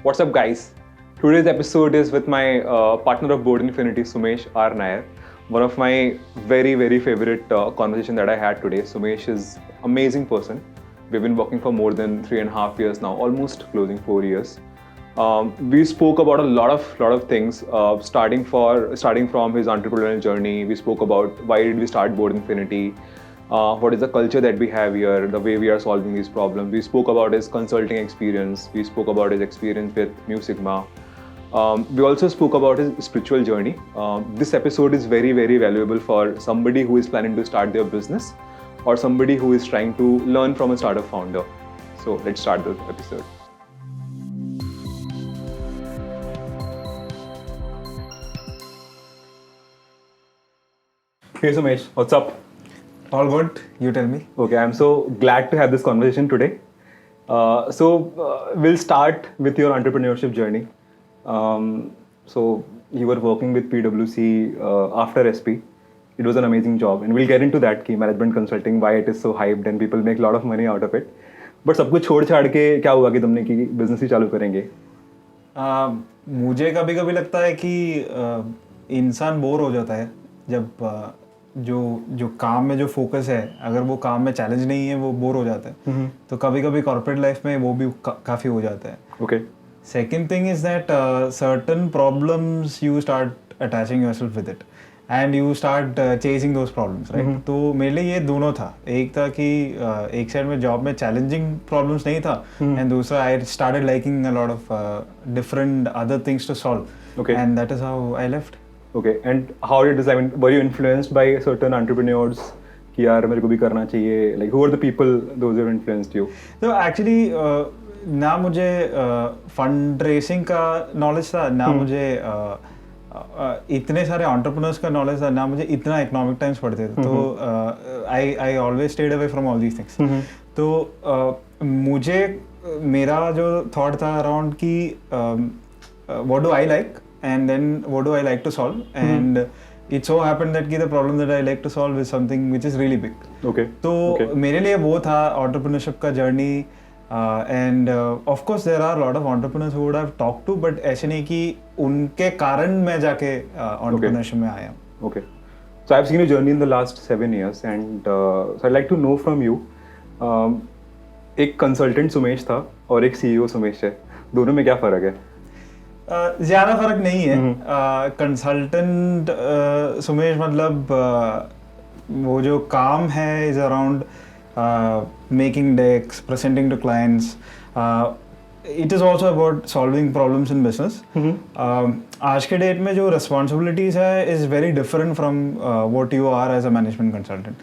What's up, guys? Today's episode is with my partner of Board Infinity, Sumesh R. Nair. One of my very favorite conversation that I had today. Sumesh is amazing person. We've been working for more than 3.5 years now, almost closing 4 years. We spoke about a lot of things, starting from his entrepreneurial journey. We spoke about why did we start Board Infinity, what is the culture that we have here, the way we are solving these problems. We spoke about his consulting experience. We spoke about his experience with Mu Sigma. We also spoke about his spiritual journey. This episode is very valuable for somebody who is planning to start their business or somebody who is trying to learn from a startup founder. So let's start the episode. Hey Sumesh, what's up? All good, you tell me. Okay, I'm so glad to have this conversation today. We'll start with your entrepreneurship journey. So you were working with PwC after SP. It was an amazing job, and we'll get into that key management consulting, why it is so hyped and people make a lot of money out of it. But सब कुछ छोड़ छाड़ के क्या हुआ कि तुमने कि बिजनेस ही चालू करेंगे? मुझे कभी कभी लगता है कि इंसान बोर हो जाता है जब जो काम में जो फोकस है, अगर वो काम में चैलेंज नहीं है वो बोर हो जाता है. तो कभी कभी कॉर्पोरेट लाइफ में वो भी काफ़ी हो जाता है. Okay. Second thing is that certain problems you start attaching yourself with it and you start chasing those problems, right. तो मेरे लिए ये दोनों था. एक था कि एक साइड में जॉब में चैलेंजिंग प्रॉब्लम्स नहीं था, एंड दूसरा I started liking a lot of different other things to solve, and that is how I left. Okay, and how did this? I mean, were you influenced by certain entrepreneurs? कि यार मेरे को भी करना चाहिए. Like, who are the people those who influenced you? So actually, ना मुझे fund raising का नॉलेज था, ना मुझे इतने सारे एंटरप्रेन्योर्स का नॉलेज था, ना मुझे इतना इकोनॉमिक टाइम्स पढ़ते थे. तो I always stayed away from all these things. तो मुझे मेरा जो थॉट था अराउंड कि what do I like and then what do I like to solve, and it so happened that the problem that I like to solve is something which is really big. Okay. तो मेरे लिए वो था entrepreneurship का journey, and of course there are a lot of entrepreneurs who would have talked to, but ऐसे नहीं कि उनके कारण मैं जाके entrepreneurship में आया. Okay. So I've seen your journey in the last 7 years, and so I'd like to know from you, एक consultant सुमेश था और एक CEO सुमेश है, दोनों में क्या फर्क है? ज़्यादा फर्क नहीं है. कंसल्टेंट सुमेश मतलब वो जो काम है is around making decks, presenting to clients. It is also about solving problems in business. आज के डेट में जो रिस्पॉन्सिबिलिटीज़ है is very different from what you are as a management consultant.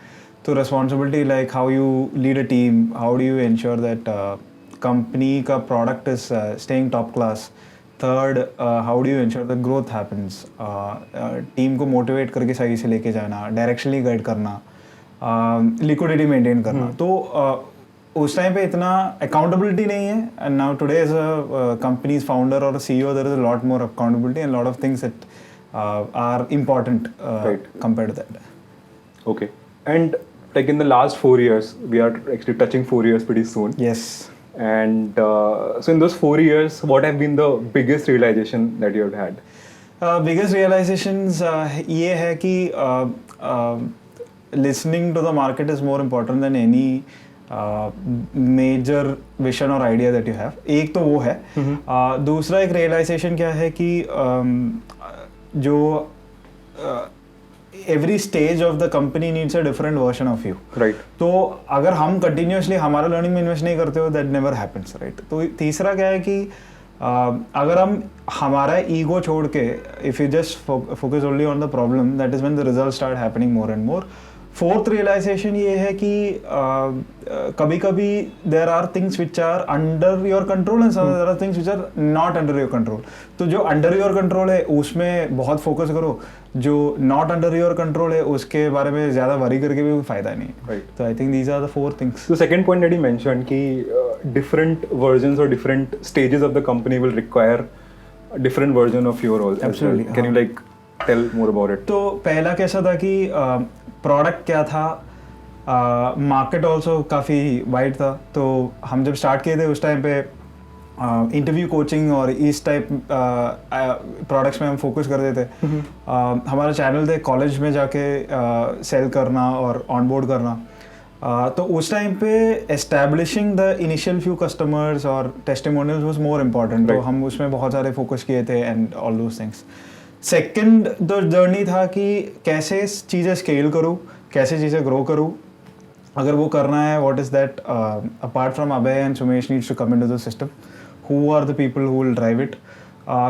तो responsibility like how you lead a team, how do you ensure that company का product is staying top class. Third, how do you ensure the growth happens. Team को motivate करके सही से लेके जाना, directionally guide करना, liquidity maintain करना. तो उस टाइम पे इतना अकाउंटेबिलिटी नहीं है, and now today as a company's founder और CEO there is a lot more accountability and lot of things that are important compared to that. Okay. And like in the last 4 years, we are actually touching 4 years pretty soon. Yes. And so in those 4 years, what have been the biggest realization that you have had? Biggest realizations ये है कि listening to the market is more important than any major vision or idea that you have. एक तो वो है. दूसरा एक realization क्या है कि जो every stage of the company needs a different version of you. Right. तो अगर हम continuously हमारा learning में invest नहीं करते हो, that never happens, right? तो तीसरा क्या है कि अगर हम हमारा ego छोड़ के if you just focus only on the problem, that is when the results start happening more and more. Fourth realization ये है कि कभी कभी there are things which are under your control and there are things which are not under your control. तो जो under your control है उसमें बहुत फोकस करो, जो नॉट अंडर योर कंट्रोल है उसके बारे में ज़्यादा वरी करके भी कोई फायदा नहीं है. तो I think these are the four things. The second point that you mentioned कि डिफरेंट वर्जन्स और different stages of the company will require different version of your role. Absolutely. Can you like tell more about it? तो पहला कैसा था कि product क्या था, market also काफ़ी वाइड था. तो हम जब स्टार्ट किए थे उस टाइम पे इंटरव्यू कोचिंग और इस टाइप प्रोडक्ट्स में हम फोकस करते थे. हमारा चैनल थे कॉलेज में जाके सेल करना और ऑनबोर्ड करना. तो उस टाइम पे establishing the initial few customers और टेस्टिमोनियल्स वाज मोर इम्पॉर्टेंट. तो हम उसमें बहुत सारे फोकस किए थे and all those things. Second the journey था कि कैसे चीज़ें स्केल करूँ, कैसे चीज़ें ग्रो करूँ. अगर वो करना है, what is that apart from Abhay and Sumesh needs to come into the system. Who are the people who will drive it.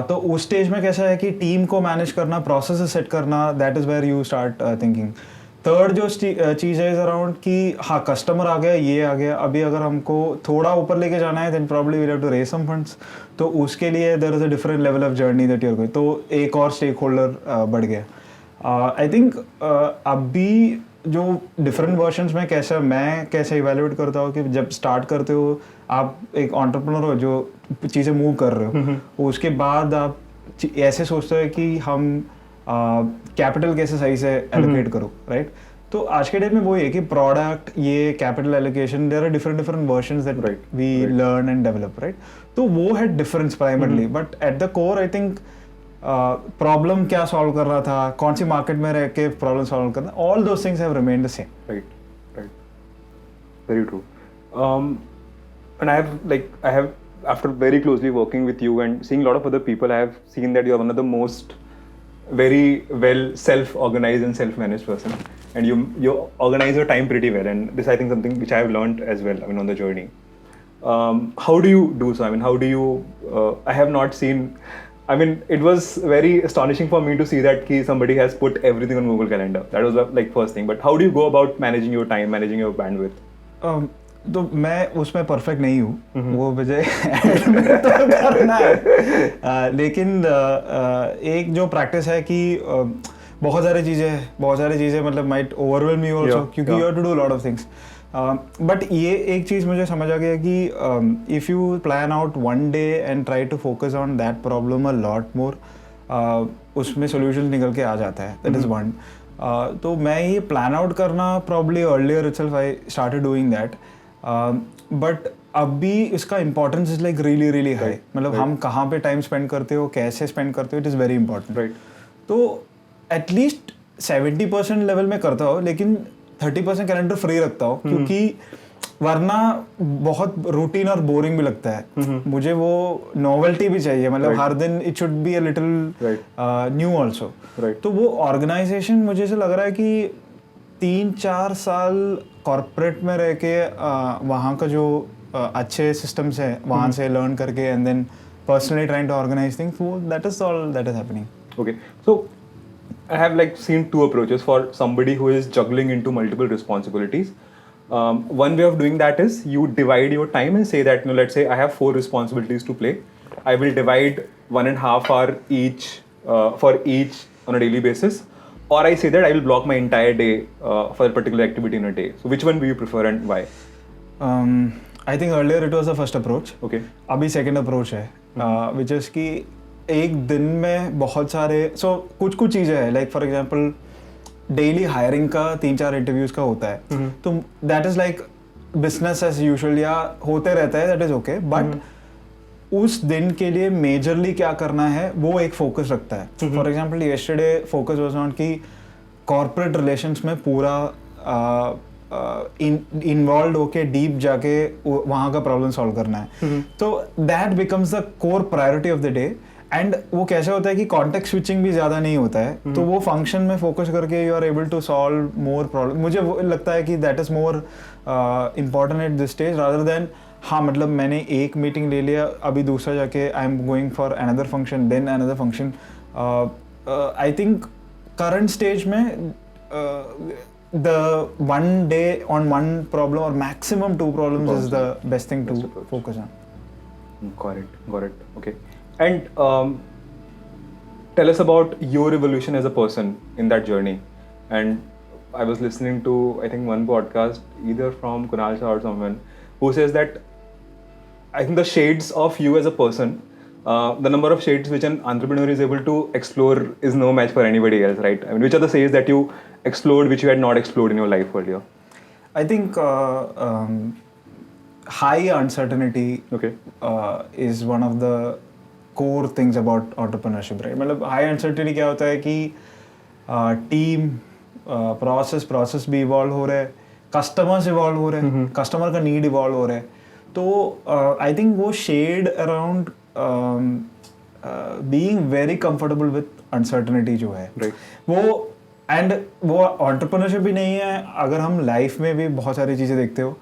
तो उस स्टेज में कैसा है कि टीम को मैनेज करना, प्रोसेस सेट करना, that is where you start thinking. Third जो चीज़ है इज अराउंड कि हाँ कस्टमर आ गया, ये आ गया, अभी अगर हमको थोड़ा ऊपर लेके जाना है then probably we'll have to raise some funds. तो उसके लिए there is a different level of journey that you are going. तो एक और स्टेक होल्डर बढ़ गया. आई थिंक अभी जो डिफरेंट वर्जन्स में मैं कैसे इवेल्युएट करता हूँ कि जब स्टार्ट करते हो आप एक एंटरप्रेन्योर हो जो चीज़ें मूव कर रहे हो, उसके बाद आप ऐसे सोचते हो कि हम कैपिटल कैसे सही से एलोकेट करो, राइट. तो आज के डेट में वही है कि प्रोडक्ट, ये capital allocation, there are different versions that we learn and develop, right. तो वो है difference primarily. But at the core I think problem क्या सॉल्व कर रहा था, कौन सी मार्केट में रह के प्रॉब्लम सॉल्व करना, all those things have remained the same. Right. Very true. And I have after very closely working with you and seeing a lot of other people, I have seen that you are one of the most very well self-organized and self-managed person, and you organize your time pretty well. And this I think something which I have learned as well. I mean, on the journey. How do you do so? I mean, how do you? I have not seen. I mean, it was very astonishing for me to see that somebody has put everything on Google Calendar. That was the first thing. But how do you go about managing your time, managing your bandwidth? तो मैं उसमें perfect नहीं हूँ, वो मुझे तो करना है. लेकिन एक जो प्रैक्टिस है कि बहुत सारी चीज़ें मतलब माइट ओवरवेलम यू आल्सो, क्योंकि you have to do lot of things. But ये एक चीज़ मुझे समझ आ गया कि if you plan out one day and try to focus on that problem a lot more, उसमें सोल्यूशन निकल के आ जाता है. That is one. तो मैं ये प्लान आउट करना probably earlier itself I started doing that. But अभी इसका importance is like really really high. मतलब हम कहाँ पे टाइम स्पेंड करते हो, कैसे स्पेंड करते हो, it is very important, right. तो एटलीस्ट 70% लेवल में करता हो, लेकिन 30% कैलेंडर फ्री रखता हो, क्योंकि वरना बहुत रूटीन और बोरिंग भी लगता है. मुझे वो नोवेल्टी भी चाहिए, मतलब हर दिन it should be a little new also. तो वो ऑर्गेनाइजेशन मुझे से लग रहा है कि 3-4 साल कॉर्पोरेट में रह के वहाँ का जो अच्छे सिस्टम्स है वहाँ से लर्न करके and then personally trying to organise things, that is all that is happening. Okay, so I have seen two approaches for somebody who is juggling into multiple responsibilities. One way of doing that is you divide your time and say that, let's say I have 4 responsibilities to play. I will divide 1.5 hour each for each on a daily basis. Or I say that I will block my entire day for a particular activity in a day. So which one do you prefer and why? I think earlier it was the first approach. Okay. अभी second approach है, which is कि एक दिन में बहुत सारे कुछ चीज़ें हैं, like for example daily hiring का 3-4 इंटरव्यूज का होता है. तो that is like business as usual या होते रहता है, दैट इज ओके. बट उस दिन के लिए मेजरली क्या करना है वो एक फोकस रखता है. For example yesterday focus was on कि कॉर्पोरेट रिलेशंस में पूरा इन्वॉल्व होके डीप जाके वहाँ का प्रॉब्लम सॉल्व करना है. तो that becomes the core priority of the day. And वो कैसे होता है कि कॉन्टेक्स्ट स्विचिंग भी ज़्यादा नहीं होता है. तो वो फंक्शन में फोकस करके you are able to solve more problem. मुझे वो लगता है कि that is more important at this stage rather than हाँ मतलब मैंने एक मीटिंग ले लिया, अभी दूसरा जाके I am going for another function then another function. I think current stage में the one day on one problem or maximum 2 problems is the best thing to focus on. Got it. Okay. And tell us about your evolution as a person in that journey. And I was listening to, I think, one podcast, either from Kunal Shah or someone, who says that I think the shades of you as a person, the number of shades which an entrepreneur is able to explore is no match for anybody else, right? I mean, which are the shades that you explored which you had not explored in your life earlier? I think high uncertainty Okay. is one of the core things about entrepreneurship, right? मतलब high uncertainty क्या होता है कि team process भी evolve हो रहा है, customers evolve हो रहे हैं, कस्टमर का नीड इवॉल्व हो रहा है, तो आई थिंक वो shed around being very comfortable with uncertainty जो है वो, एंड वो एंटरप्रेन्योरशिप भी नहीं है, अगर हम लाइफ में भी बहुत सारी चीज़ें देखते हो,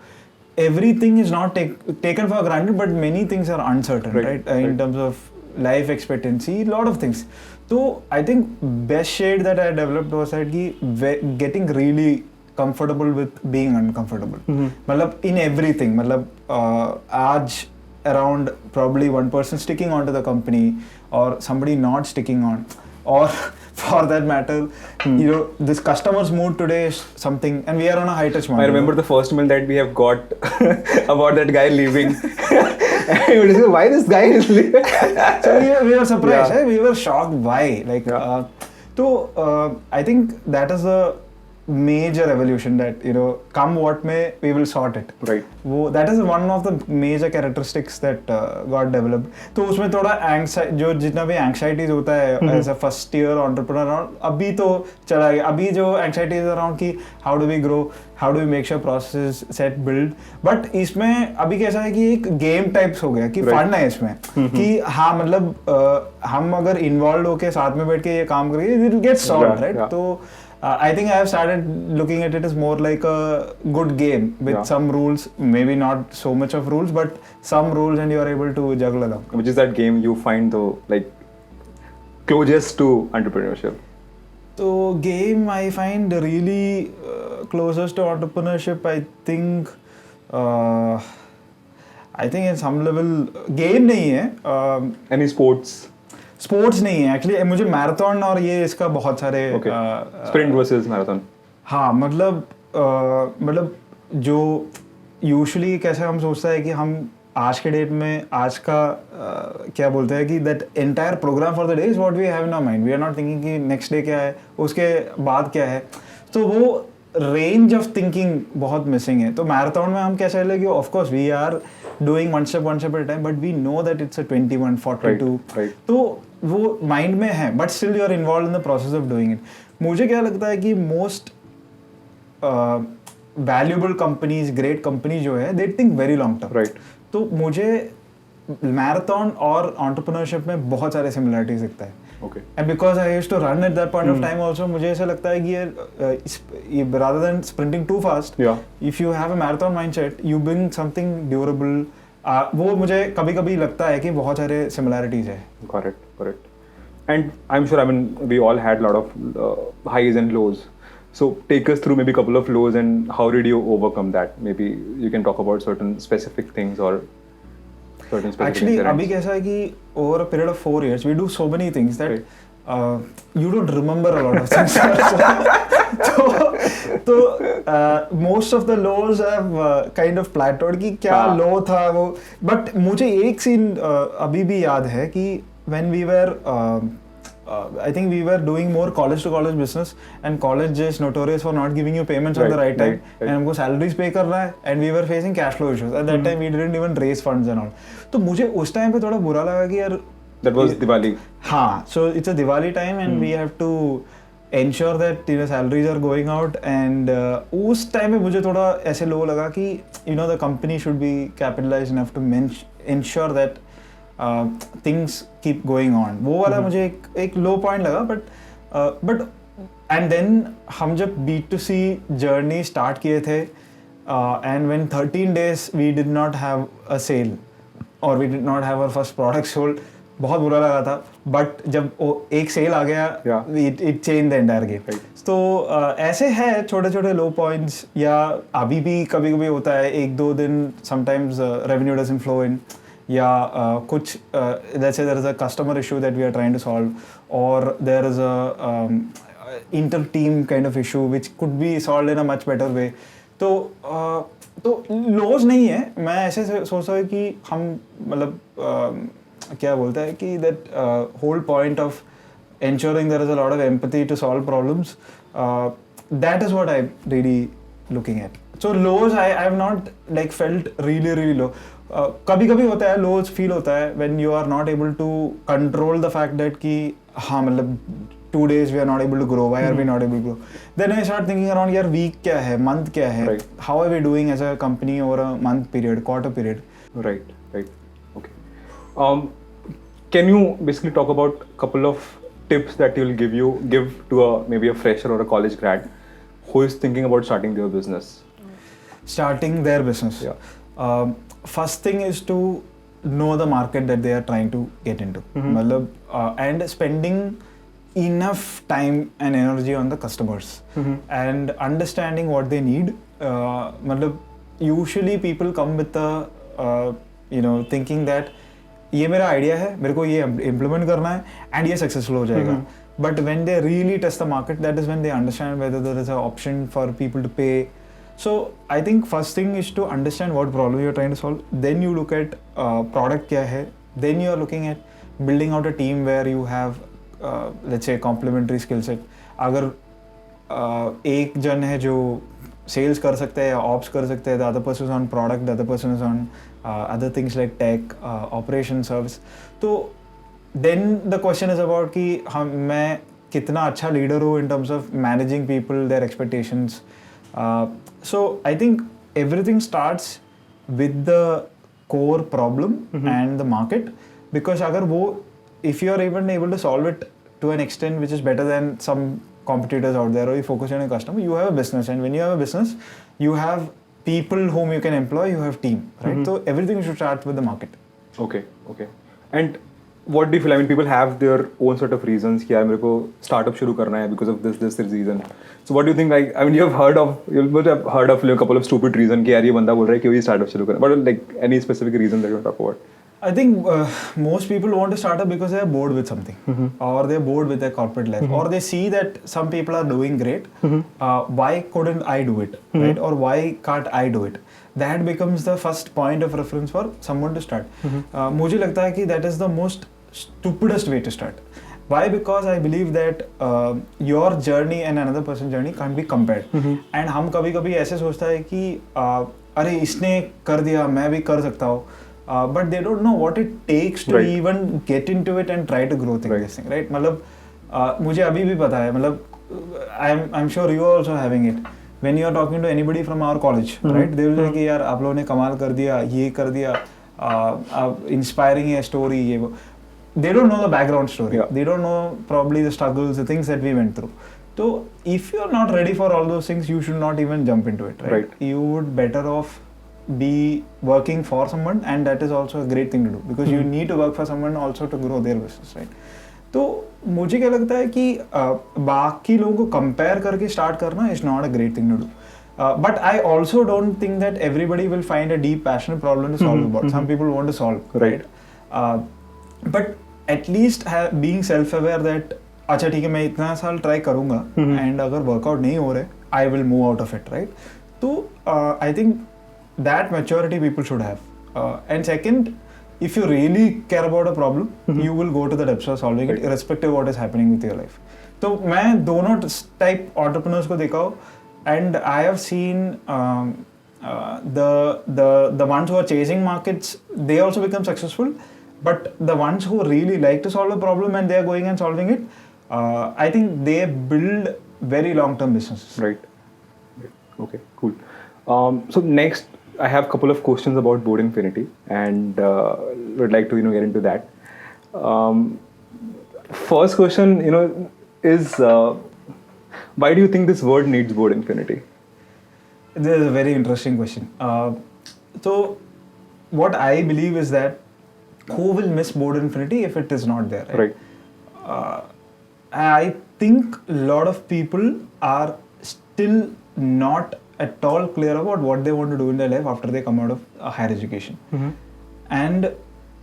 everything is not taken for granted, but many things are uncertain, right? In terms of life expectancy, a lot of things. So I think best shade that I developed was that getting really comfortable with being uncomfortable. मतलब in everything, मतलब आज around probably one person sticking onto the company or somebody not sticking on, or for that matter, you know, this customer's mood today is something, and we are on a high touch model. I remember the first email that we have got about that guy leaving. And we were, why this guy is leaving? So we were surprised, yeah. We were shocked why. Like, I think that is a major evolution that, you know, come what may, we will sort it. Right. That is one of the major characteristics that got developed. तो उसमें थोड़ा जो जितना भी anxieties होता है as a first year entrepreneur, अभी तो चला गया. अभी जो anxieties around कि how do we grow, how do we make sure processes set build, but इसमें अभी कैसा है कि एक game types हो गया कि fun है इसमें कि हाँ मतलब हम अगर involved होके साथ में बैठ के ये काम करेंगे, it will get solved, right? तो I think I have started looking at it as more like a good game with some rules, maybe not so much of rules, but some rules, and you are able to juggle along. Which is that game you find though like closest to entrepreneurship? So game I find really closest to entrepreneurship, I think in some level game नहीं है. Any sports? Sports नहीं है actually, मुझे marathon और ये इसका बहुत सारे स्प्रिंट वर्सेस मैराथन. हाँ मतलब जो यूजुअली कैसे हम सोचता है कि हम आज के डेट में आज का क्या बोलते हैं कि that entire programme for the day is what we have in our mind, we are not thinking कि नेक्स्ट डे क्या है, उसके बाद क्या है, तो वो रेंज ऑफ थिंकिंग बहुत मिसिंग है. तो मैराथन में हम कैसे लगे, of course we are doing one step at a time, but we know that it's a 21, 42, तो वो माइंड में है, but still you are involved in the process of doing it. मुझे क्या लगता है कि most valuable companies, great company जो है, they think very long term. Right. तो मुझे मैराथन और एंटरप्रेन्योरशिप में बहुत सारे सिमिलरिटीज दिखता है. Okay. And because I used to run at that point of time also, मुझे ऐसा लगता है कि rather than sprinting too fast, if you have a marathon mindset, you bring something durable. वो मुझे कभी-कभी लगता है कि बहुत सारे similarities है. Correct. And I'm sure, I mean, we all had a lot of highs and lows. So take us through maybe a couple of lows and how did you overcome that? Maybe you can talk about certain specific things or certain specific Actually, incidents. अभी कैसा है कि over a period of 4 years, we do so many things that you don't remember a lot of things. तो most of the lows have kind of plateaued कि क्या low था वो. But मुझे एक scene अभी भी याद है कि when we were I think we were doing more college to college business, and college is notorious for not giving you payments on the right time, and हमको salaries pay करना है, and we were facing cash flow issues. At that time we didn't even raise funds and all. तो मुझे उस time पे थोड़ा बुरा लगा कि यार that was Diwali. हाँ, so it's a Diwali time and we have to ensure that salaries are going out, and उस time पे मुझे थोड़ा ऐसे low लगा कि the company should be capitalized enough to ensure that things keep going on. वो वाला मुझे एक low point लगा, but and then हम जब B2C journey start किए थे, and when 13 days we did not have a sale or we did not have our first product sold, बहुत बुरा लगा था. बट जब एक सेल आ गया, it changed the entire game. तो ऐसे है छोटे छोटे लो पॉइंट्स, या अभी भी कभी कभी होता है 1-2 दिन sometimes revenue doesn't flow in, या कुछ let's say there is a customer issue that we are trying to solve, or there is a inter team kind of issue which could be solved in a much better way. तो lows नहीं है, मैं ऐसे सोचता हूँ कि हम मतलब क्या बोलता है कि that whole point of ensuring there is a lot of empathy to solve problems, that is what I'm really looking at. So lows, I have not like felt really low. कभी कभी होता है lows feel होता है when you are not able to control the fact that कि हाँ मतलब 2 days we are not able to grow. Why are we not able to grow? Then I start thinking around यार week क्या है, month क्या है, Right. how are we doing as a company over a month period, quarter period. Right. Okay. Can you basically talk about a couple of tips that you'll give to maybe a fresher or a college grad who is thinking about starting their business? Starting their business. Yeah. First thing is to know the market that they are trying to get into. मतलब and spending enough time and energy on the customers and understanding what they need. मतलब usually people come with the thinking that ये मेरा idea है, मेरे को ये implement करना है एंड ये सक्सेसफुल हो जाएगा. But when they really test the market, that is when they understand whether there is a option for people to pay. So I think first thing is to understand what problem you're trying to solve. Then you look at product क्या है. Then you are looking at building out a team where you have let's say complementary skill set. अगर एक जन है जो sales कर सकते हैं या ops कर सकते हैं, the other person is on product, the other person is on other things like tech, operation service. तो then the question is about कि मैं कितना अच्छा leader हूँ in terms of managing people, their expectations. So I think everything starts with the core problem and the market, because अगर वो if you are even able to solve it to an extent which is better than some competitors out there, or you focus on a customer, you have a business, and when you have a business you have people whom you can employ, you have team, right? So everything should start with the market. Okay. And what do you feel? I mean, people have their own sort of reasons कि यार मेरे को startup शुरू करना है because of this reason. So what do you think? Like, I mean, you must have heard of a couple of stupid reasons कि यार ये बंदा बोल रहा है कि वो startup शुरू करना. But like any specific reason that you want to talk about? I think most people want to start up because they are bored with something, or they are bored with their corporate life, or they see that some people are doing great. Why couldn't I do it, right? Or why can't I do it? That becomes the first point of reference for someone to start. मुझे लगता है कि that is the most stupidest way to start. Why? Because I believe that your journey and another person's journey can't be compared. And हम कभी-कभी ऐसे सोचता है कि अरे इसने कर दिया, मैं भी कर सकता हूँ. But they don't know what it takes to even get into it and try to grow this thing, right? मतलब मुझे अभी भी पता है, मतलब I'm sure you are also having it. When you are talking to anybody from our college, right? They will say कि यार आप लोगों ने कमाल कर दिया, ये कर दिया, inspiring है story ये वो. They don't know the background story. They don't know probably the struggles, the things that we went through. So if you are not ready for all those things, you should not even jump into it, right? You would better off be working for someone, and that is also a great thing to do, because you need to work for someone also to grow their business, right? तो मुझे क्या लगता है कि बाकी लोगों को compare करके start करना is not a great thing to do. But I also don't think that everybody will find a deep passionate problem to solve about. Some people want to solve, right? But at least being self-aware that अच्छा ठीक है मैं इतना साल try करूँगा, and अगर workout नहीं हो रहा है, I will move out of it, right? तो I think that maturity people should have. And second, if you really care about a problem, you will go to the depths of solving it, irrespective of what is happening with your life. तो मैं दोनों type entrepreneurs को देखा हूँ, and I have seen the ones who are chasing markets, they also become successful. But the ones who really like to solve a problem and they are going and solving it, I think they build very long-term businesses. Right. Okay, cool. So next, I have a couple of questions about Boardinfinity, and would like to get into that. First question, is why do you think this word needs Boardinfinity? This is a very interesting question. So what I believe is that who will miss Boardinfinity if it is not there? Right. I think a lot of people are still not at all clear about what they want to do in their life after they come out of higher education. And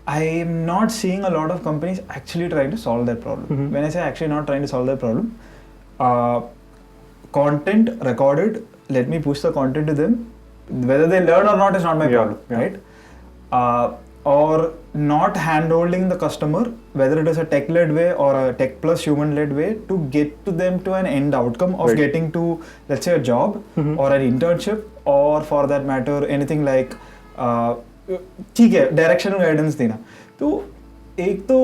I am not seeing a lot of companies actually trying to solve that problem. When I say actually not trying to solve that problem, content recorded, let me push the content to them. Whether they learn or not is not my problem, right? Or not hand-holding the customer, whether it is a tech-led way or a tech plus human-led way, to get to them to an end outcome of getting to, let's say, a job or an internship or for that matter anything like ठीक है direction guidance देना. तो एक तो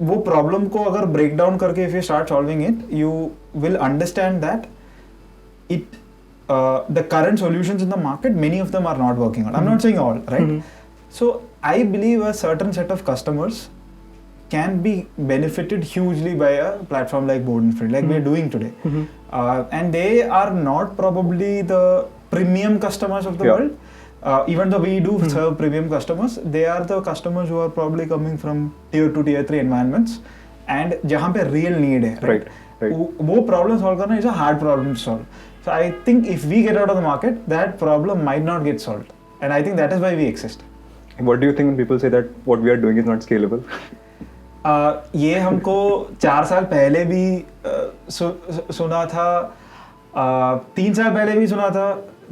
वो problem को अगर break down करके if you start solving it you will understand that it the current solutions in the market, many of them are not working out. I'm not saying all, right? So I believe a certain set of customers can be benefited hugely by a platform like Board Infinity, like we're doing today. And they are not probably the premium customers of the world. Even though we do serve premium customers, they are the customers who are probably coming from tier 2, tier 3 environments, and जहाँ पे real need है, right? वो problem solve करना is a hard problem to solve. So I think if we get out of the market, that problem might not get solved, and I think that is why we exist. What do you think when people say that what we are doing is not scalable? ये हमको 4 साल पहले भी सुना था, 3 साल पहले भी सुना था,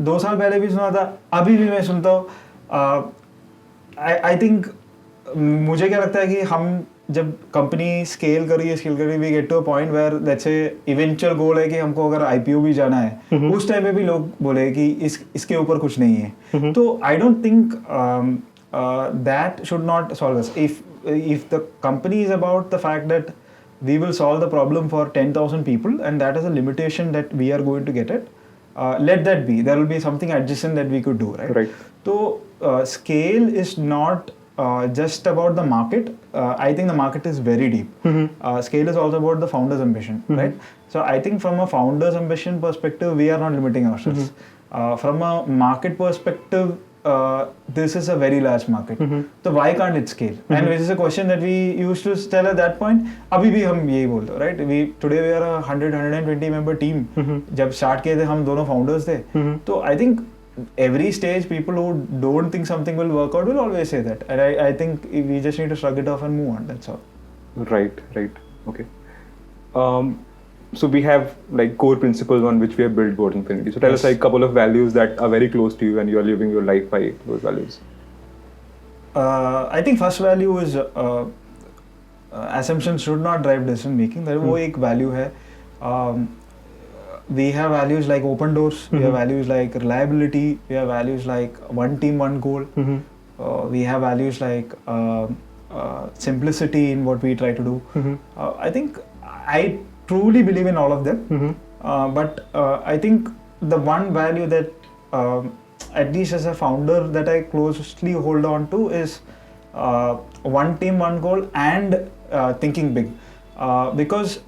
2 साल पहले भी सुना था, अभी भी मैं सुनता हूँ. I think मुझे क्या लगता है कि हम जब कंपनी स्केल करी we get to a point where let's say eventual goal है कि हमको अगर आईपीओ भी जाना है, उस टाइम पे भी लोग बोले कि इसके ऊपर कुछ नहीं है. तो I don't think that should not solve us. if the company is about the fact that we will solve the problem for 10,000 people and that is a limitation that we are going to get it, let that be. There will be something adjacent that we could do, right? So scale is not just about the market. I think the market is very deep. Scale is also about the founder's ambition, right? So I think from a founder's ambition perspective, we are not limiting ourselves. From a market perspective, this is a very large market. So why can't it scale? And which is a question that we used to tell at that point. अभी भी हम यही बोलते हैं, right? Today we are a 120 member team. जब start किए थे हम दोनों founders थे. तो I think every stage people who don't think something will work out will always say that. And I think we just need to shrug it off and move on. That's all. Right. Okay. So we have like core principles on which we have built Board Infinity. So tell us like a couple of values that are very close to you and you are living your life by those values. I think first value is assumptions should not drive decision making. That वो एक value है. We have values like open doors. We have values like reliability. We have values like one team, one goal. We have values like simplicity in what we try to do. I think I truly believe in all of them, but I think the one value that at least as a founder that I closely hold on to is one team, one goal, and thinking big, because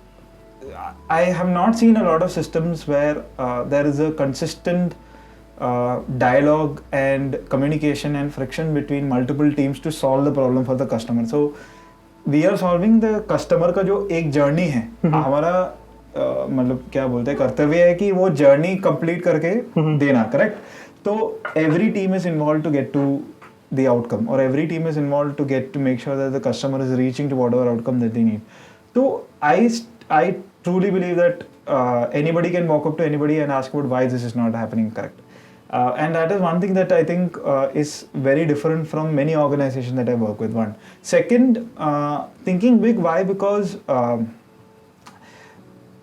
I have not seen a lot of systems where there is a consistent dialogue and communication and friction between multiple teams to solve the problem for the customer. So we are solving the customer का जो एक journey है, हमारा मतलब क्या बोलते हैं कर्तव्य है कि वो जर्नी कंप्लीट करके देना, करेक्ट? तो every team is involved to get to the outcome, or every team is involved to get to make sure that the customer is reaching to whatever outcome that they need. So I truly believe that anybody can walk up to anybody and ask about why this is not happening correct. And that is one thing that I think is very different from many organizations that I work with. One. Second, thinking big. Why? Because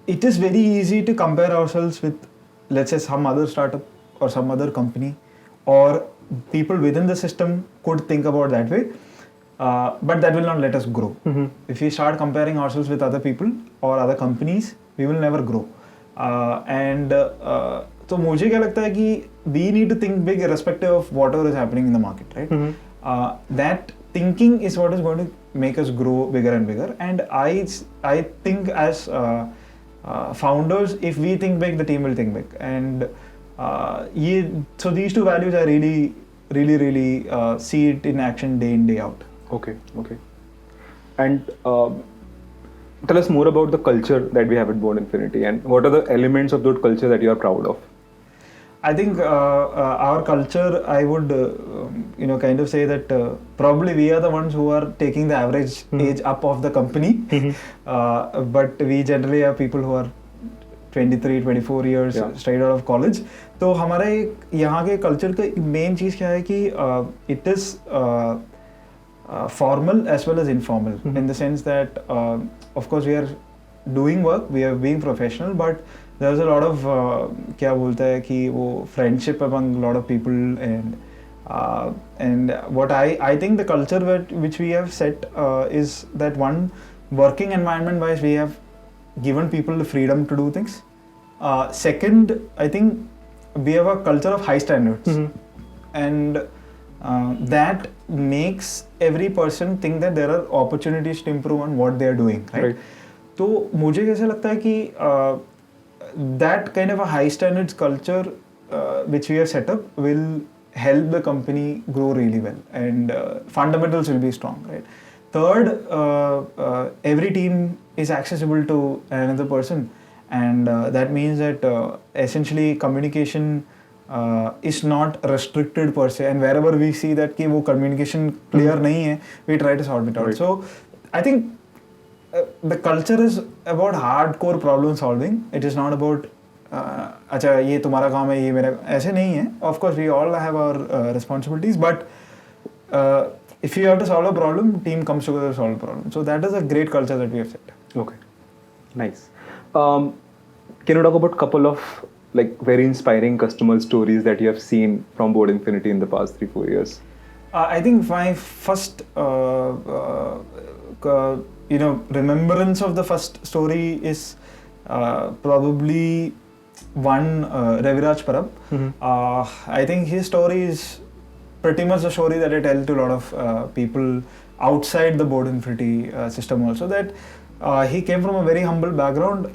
it is very easy to compare ourselves with, let's say, some other startup or some other company, or people within the system could think about that way. But that will not let us grow. If we start comparing ourselves with other people or other companies, we will never grow. तो मुझे क्या लगता है कि we need to think big irrespective of whatever is happening in the market, right? That thinking is what is going to make us grow bigger and bigger. And I think as founders, if we think big, the team will think big. And so these two values I really see it in action day in, day out. Okay. And tell us more about the culture that we have at Board Infinity, and what are the elements of that culture that you are proud of? I think our culture, I would kind of say that probably we are the ones who are taking the average age up of the company, but we generally have people who are 23, 24 years straight out of college. तो हमारे यहाँ के culture का main चीज़ क्या है कि it is formal as well as informal, in the sense that of course we are doing work, we are being professional, but there was a lot of क्या बोलता है कि वो friendship among a lot of people, and what I think the culture which we have set is that one, working environment wise we have given people the freedom to do things. Second, I think we have a culture of high standards, and that makes every person think that there are opportunities to improve on what they are doing, right? तो मुझे कैसा लगता है कि that kind of a high standards culture which we have set up will help the company grow really well, and fundamentals will be strong, right? Third, every team is accessible to another person, and that means that essentially communication is not restricted per se, and wherever we see that कि वो communication clear नहीं है, we try to sort it out. So I think the culture is about hardcore problem solving. It is not about अच्छा ये तुम्हारा काम है, ये मेरा, ऐसे नहीं है. Of course we all have our responsibilities, but if you have to solve a problem, team comes together to solve a problem. So that is a great culture that we have set. Okay, nice. Can you talk about couple of like very inspiring customer stories that you have seen from Board Infinity in the past 3-4 years? I think my first remembrance of the first story is probably one Raviraj Parab. I think his story is pretty much the story that I tell to a lot of people outside the Board Infinity system also, that he came from a very humble background.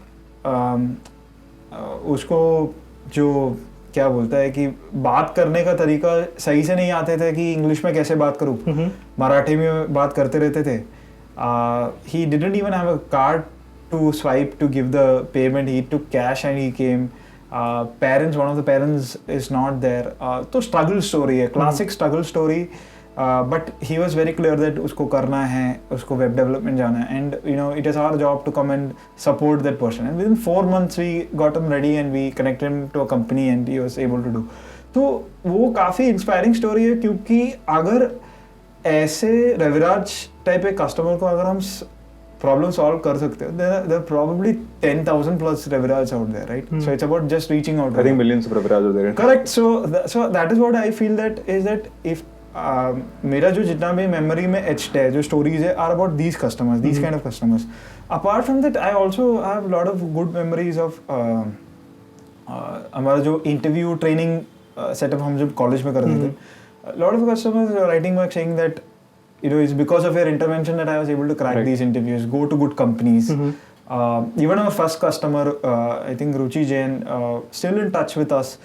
उसको जो क्या बोलता है कि बात करने का तरीका सही से नहीं आते थे कि इंग्लिश में कैसे बात करूँ, मराठी में बात करते रहते थे. He didn't even have a card to swipe to give the payment. He took cash and he came. Parents, one of the parents is not there. तो struggle story है, classic struggle story. But he was very clear that उसको करना है, उसको web development जाना है, and it is our job to come and support that person. And within 4 months we got him ready and we connected him to a company and he was able to do. तो वो काफ़ी inspiring story है, क्योंकि अगर ऐसे Raviraj type एक customer को अगर हम प्रॉब्लम सॉल्व कर सकते हो, there are probably 10,000 plus Raviraj out there, right? So it's about just reaching out. I think millions of Raviraj are there. Correct. So that is what I feel that is that if मेरा जो जितना भी memory में etched है, जो stories है, are about these customers, these kind of customers. Apart from that, I also have a lot of good memories of हमारा जो interview training setup हम जब college में करते थे. A lot of customers are writing back saying that it's because of your intervention that I was able to crack these interviews, go to good companies. Even our first customer, I think Ruchi Jain, still in touch with us.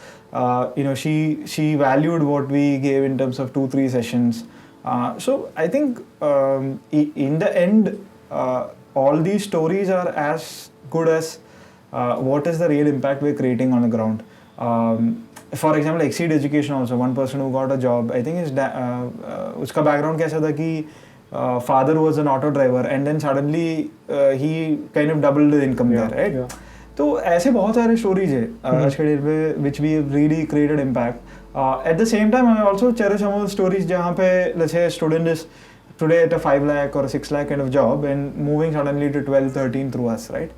She valued what we gave in terms of 2-3 sessions. So I think in the end, all these stories are as good as what is the real impact we're creating on the ground. For example, Exceed Education also, one person who got a job, I think उसका background कैसा था कि father was an auto driver and then suddenly he kind of doubled the income there, right? Yeah. तो ऐसे बहुत सारे stories है आज के डेट पे which we have really created impact. At the same time, I also cherish some of the stories जहाँ पे let's say a student is today at a 5 lakh or a 6 lakh kind of job and moving suddenly to 12-13 through us, right?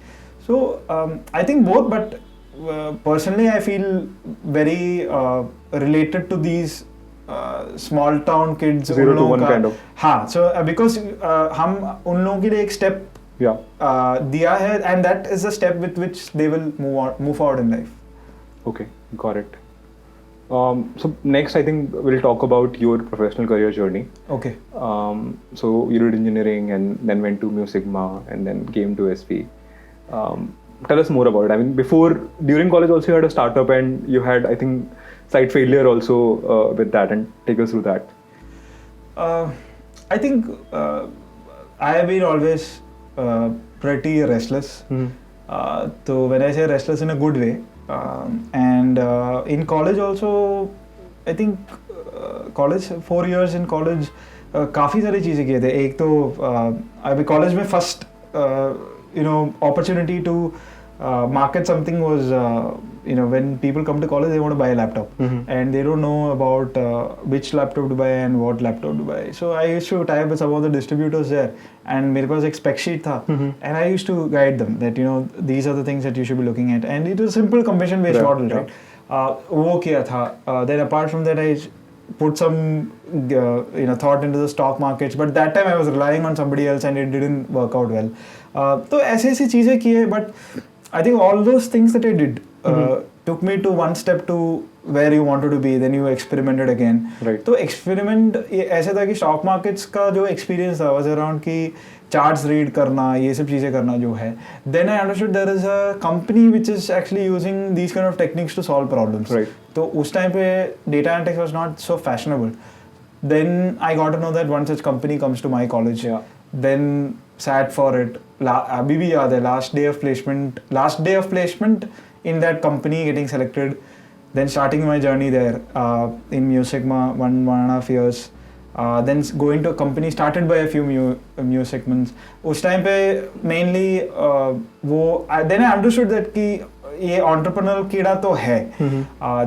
So I think both, but personally I feel very related to these small town kids. 0 to 1 kind of. हाँ, so because हम उन लोगों के लिए एक step दिया है, and that is the step with which they will move forward in life. Okay, got it. So next I think we'll talk about your professional career journey. Okay. So you did engineering and then went to Mu Sigma and then came to SV. Tell us more about it. I mean, during college also you had a startup and you had, I think, slight failure also with that, and take us through that. I think I have been always pretty restless. So when I say restless in a good way, and in college also, I think college 4 years in college काफ़ी सारी चीज़ें किए थे. एक तो अभी college में first opportunity to market something was, when people come to college, they want to buy a laptop, and they don't know about which laptop to buy and what laptop to buy. So I used to tie up with some of the distributors there, and मेरे पास एक spec sheet था, and I used to guide them that these are the things that you should be looking at, and it was a simple commission based model, right? वो किया था. Then apart from that, I put some thought into the stock markets, but that time I was relying on somebody else and it didn't work out well. तो ऐसी चीजें की है, but I think all those things that I did took me to one step to where you wanted to be. Then you experimented again. Right. तो experiment ऐसे था कि stock markets का जो experience था was around कि charts read करना, ये सब चीजें करना जो है. Then I understood there is a company which is actually using these kind of techniques to solve problems. Right. तो उस time पे data analytics was not so fashionable. Then I got to know that one such company comes to my college. Yeah. Then sat for it. अभी भी याद है, last day of placement in that company, getting selected. Then starting my journey there in MuSigma, 1.5 years. Then going to a company started by a few MuSigmans. उस time पे mainly then I understood that कि ये entrepreneurial कीड़ा तो है.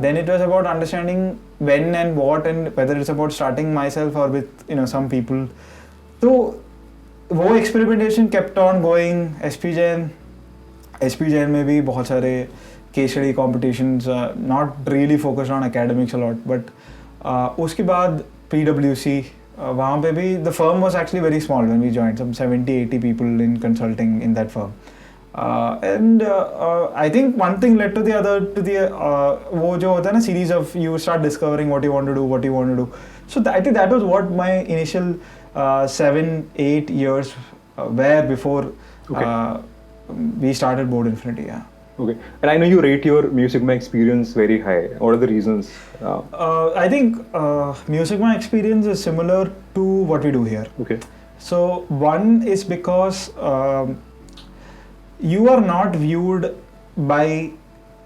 Then it was about understanding when and what and whether it's about starting myself or with some people. तो वो experimentation kept on going. SP Jain में भी बहुत सारे case study competitions, not really focused on academics a lot, but उसके बाद PwC, वहाँ पे भी the firm was actually very small when we joined, some 70-80 people in consulting in that firm. And I think one thing led to the other, वो जो होता है ना, series of you start discovering what you want to do. So I think that was what my initial 7-8 years were before we started Board Infinity. Yeah. Okay, and I know you rate your MuSigma experience very high. What are the reasons? I think MuSigma experience is similar to what we do here. Okay. So one is because you are not viewed by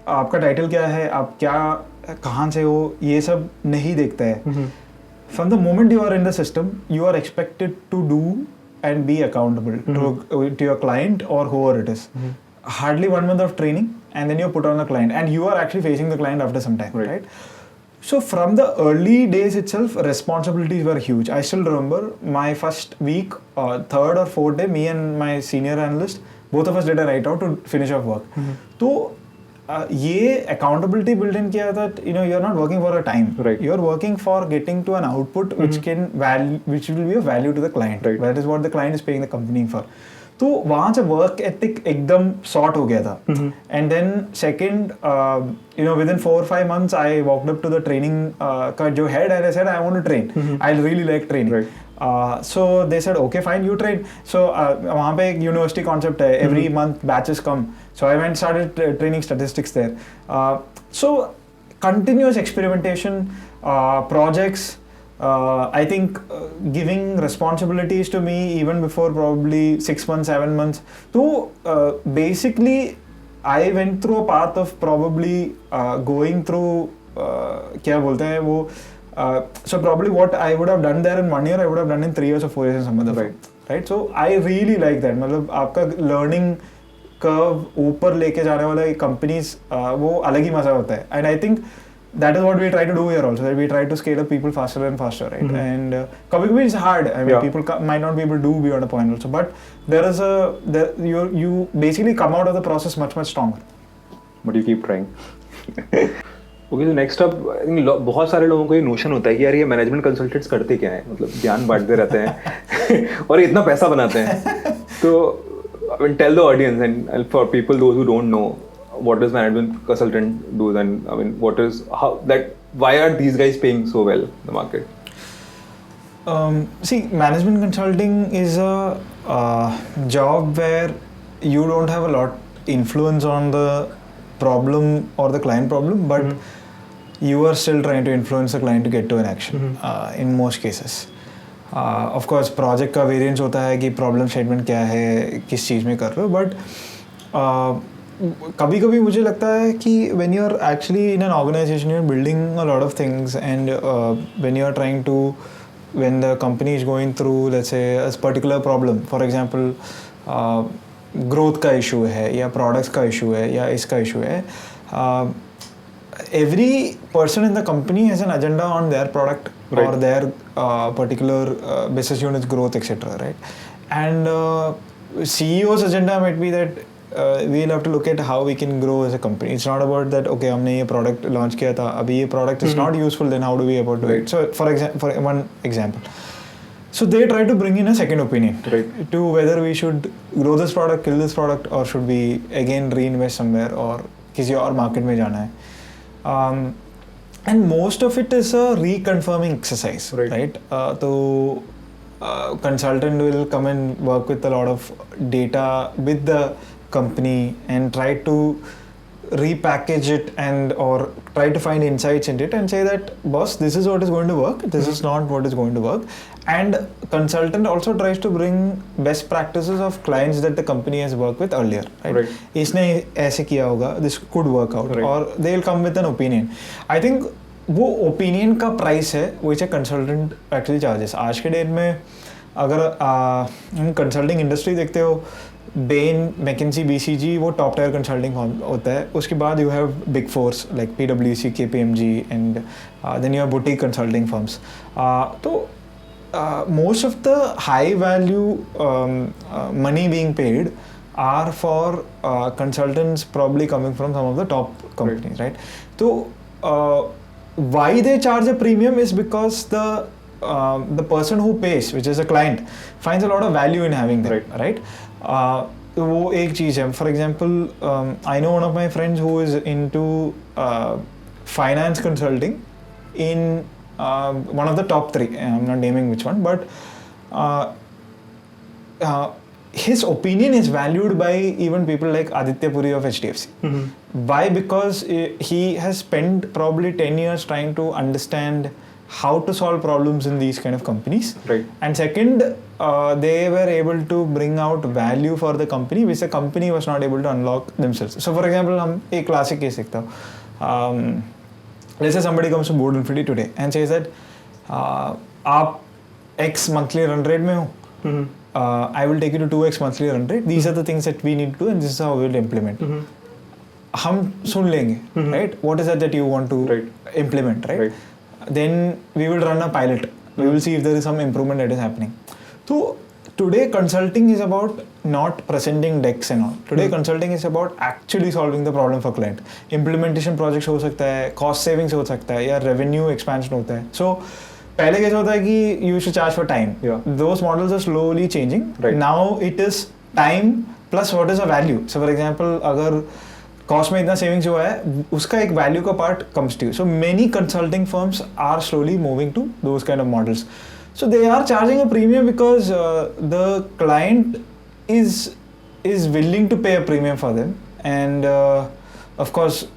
आपका title क्या है, आप क्या कहाँ से हो, ये सब नहीं देखता है. From the moment you are in the system, you are expected to do and be accountable to your client or whoever it is. Hardly 1 month of training and then you're put on the client and you are actually facing the client after some time, right? So from the early days itself, responsibilities were huge. I still remember my first week, third or fourth day, me and my senior analyst, both of us did a write-out to finish off work. So ये accountability built in किया that you're not working for a time. Right. You're working for getting to an output which which will be of value to the client. Right. That is what the client is paying the company for. तो वहाँ से work ethic एकदम sort हो गया था. And then second within 4 or 5 months I walked up to the training का जो head and I said I want to train. I really like training. Right. So they said okay fine you train. So वहाँ पे एक university concept है, every month batches come. So I went started training statistics there. So continuous experimentation, projects. I think giving responsibilities to me even before probably 6 months, 7 months. So basically I went through a path of probably going through क्या बोलते हैं वो so probably what I would have done there in 1 year I would have done in 3 years or 4 years in some other right. So I really like that. मतलब आपका learning curve ऊपर लेके जाने वाला companies वो अलग ही मजा होता है. And I think that is what we try to do here also, that we try to scale up people faster and faster, right? And kabhi it's hard. I mean, people might not be able to do beyond a point also, but there is you basically come out of the process much stronger. But you keep trying. Okay, so next up, I think बहुत सारे लोगों को ये notion होता है कि यार ये मैनेजमेंट कंसल्टेंट्स करते क्या है, मतलब ज्ञान बांटते रहते हैं और इतना पैसा बनाते हैं. तो I mean, tell the audience and for people those who don't know, what does management consultant do, and I mean why are these guys paying so well in the market? See, management consulting is a job where you don't have a lot influence on the problem or the client problem, but you are still trying to influence the client to get to an action in most cases. Of course project का variance होता है कि problem statement क्या है, किस चीज़ में कर रहे हो, but कभी-कभी मुझे लगता है कि when you are actually in an organization, you are building a lot of things, and when you are trying to, when the company is going through, let's say, a particular problem, for example, growth का issue है या products का issue है या इसका issue है, every person in the company has an agenda on their product Right. or their particular business unit's growth, etc. Right? And CEO's agenda might be that we'll have to look at how we can grow as a company. It's not about that, okay, हमने ये product launch किया था, अभी ये product is not useful, then how do we about do it? So for one example, so they try to bring in a second opinion to whether we should grow this product, kill this product, or should we again reinvest somewhere or किसी और market में जाना है. And most of it is a reconfirming exercise, right? So consultant will come and work with a lot of data with the company and try to repackage it and or try to find insights in it and say that, boss, this is what is going to work, this is not what is going to work. And consultant also tries to bring best practices of clients that the company has worked with earlier, right? इसने ऐसे किया होगा, this could work out, or they will come with an opinion. I think वो opinion का price है which a consultant actually charges. आज के date में अगर हम consulting industry देखते हो, Bain, McKinsey, BCG वो top tier consulting firm होता है. उसके बाद you have big fours like PwC, KPMG, and then you have boutique consulting firms. तो most of the high value money being paid are for consultants probably coming from some of the top companies, right? So why they charge a premium is because the person who pays, which is a client, finds a lot of value in having them, right? वो एक चीज़ है. For example, I know one of my friends who is into finance consulting in one of the top 3. I'm not naming which one, but his opinion is valued by even people like Aditya Puri of HDFC. Why? Because he has spent probably 10 years trying to understand how to solve problems in these kind of companies. And second, they were able to bring out value for the company which the company was not able to unlock themselves. So for example, हम एक classic case देखता हूँ. Let's say somebody comes to Board Infinity today and says that आप X monthly run rate में हो, I will take you to 2X monthly run rate. These are the things that we need to do and this is how we will implement. हम सुन लेंगे, right? What is that you want to implement, right? Then we will run a pilot. We will see if there is some improvement that is happening. So today consulting is about not presenting decks and all. Today consulting is about actually solving the problem for client. Implementation projects हो सकता है, cost savings हो सकता है, या revenue expansion होता है. So पहले कैसा होता है कि you should charge for time. Those models are slowly changing. Now it is time plus what is a value. So for example, अगर cost में इतना savings हुआ है, उसका एक value का part comes to you. So many consulting firms are slowly moving to those kind of models. So they are charging a premium because the client is willing to pay a premium for them, and of course